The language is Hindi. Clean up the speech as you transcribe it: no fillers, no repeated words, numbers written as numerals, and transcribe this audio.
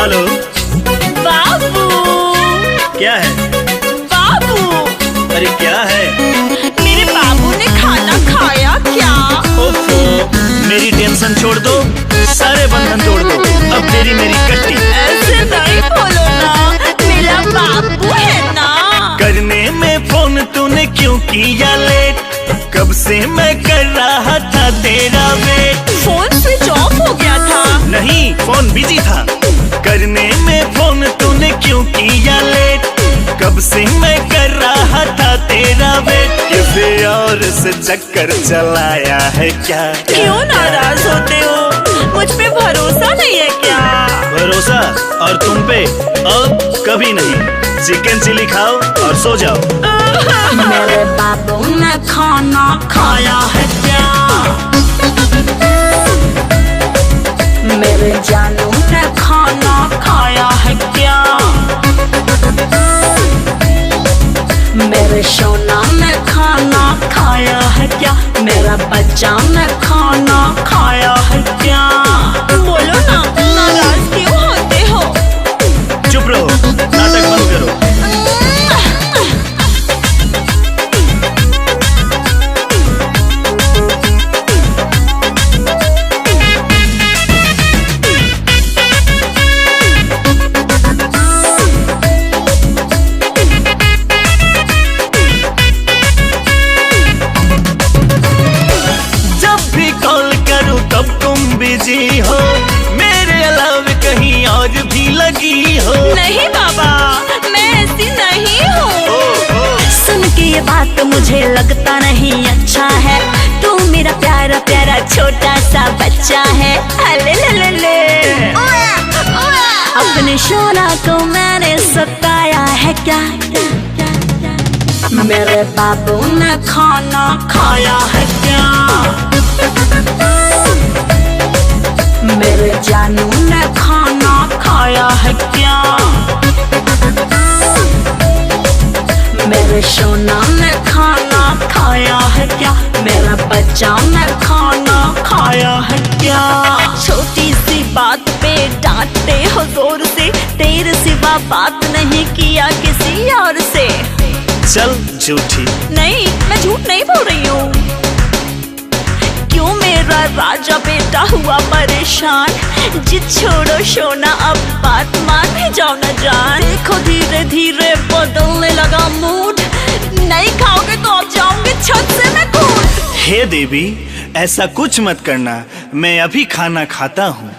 हेलो बाबू। क्या है? बाबू, अरे क्या है? मेरे बाबू ने खाना खाया क्या? ओफो, मेरी टेंशन छोड़ दो, सारे बंधन तोड़ दो, अब तेरी मेरी कट्टी। ऐसे नहीं बोलो ना, मेरा बाबू है ना। करने में फोन तूने क्यों किया लेट? कब से मैं कर रहा था तेरा वेट। फोन स्विच ऑफ हो गया था। नहीं, फोन बिजी था। करने में फोन तूने क्यों किया लेट? कब से मैं कर रहा था तेरा वेट। किसी और से चक्कर चलाया है क्या? क्यों नाराज होते हो? मुझ पे भरोसा नहीं है क्या? भरोसा और तुम पे अब कभी नहीं। चिकन चिली खाओ और सो जाओ। मेरे बाबू ने खाना खाया है क्या? मेरे जानू ने खाना खाया है क्या? मेरे सोना ने खाना खाया है क्या? मेरा बच्चा ने खाना खाया है क्या? बोलो ना, नाराज क्यों होते हो? चुप रहो, नाटक बंद करो। तब तुम बिजी हो, मेरे अलावा कहीं और भी लगी हो। नहीं बाबा, मैं ऐसी नहीं हूँ। सुन के ये बात मुझे लगता नहीं अच्छा है। तू मेरा प्यारा प्यारा छोटा सा बच्चा है। अले ले ले ले। अपने शोला को मैंने सताया है क्या? मेरे बाबू ने खाना खाया है क्या? मेरे जानू ने खाना खाया है क्या? मेरे सोना ने खाना खाया है क्या? मेरा बच्चा ने खाना खाया है क्या? छोटी सी बात पे डांटते हो जोर से, तेरे सिवा बात नहीं किया किसी और से। चल झूठी। नहीं, मैं झूठ नहीं बोल रही हूँ। क्यों मेरा राजा बेटा हुआ परेशान? जिद छोड़ो सोना, अब बात मान ही जाओ न जान। देखो धीरे धीरे बदलने लगा मूड। नहीं खाओगे तो अब जाऊंगी छत से मैं कूद। हे देवी, ऐसा कुछ मत करना, मैं अभी खाना खाता हूँ।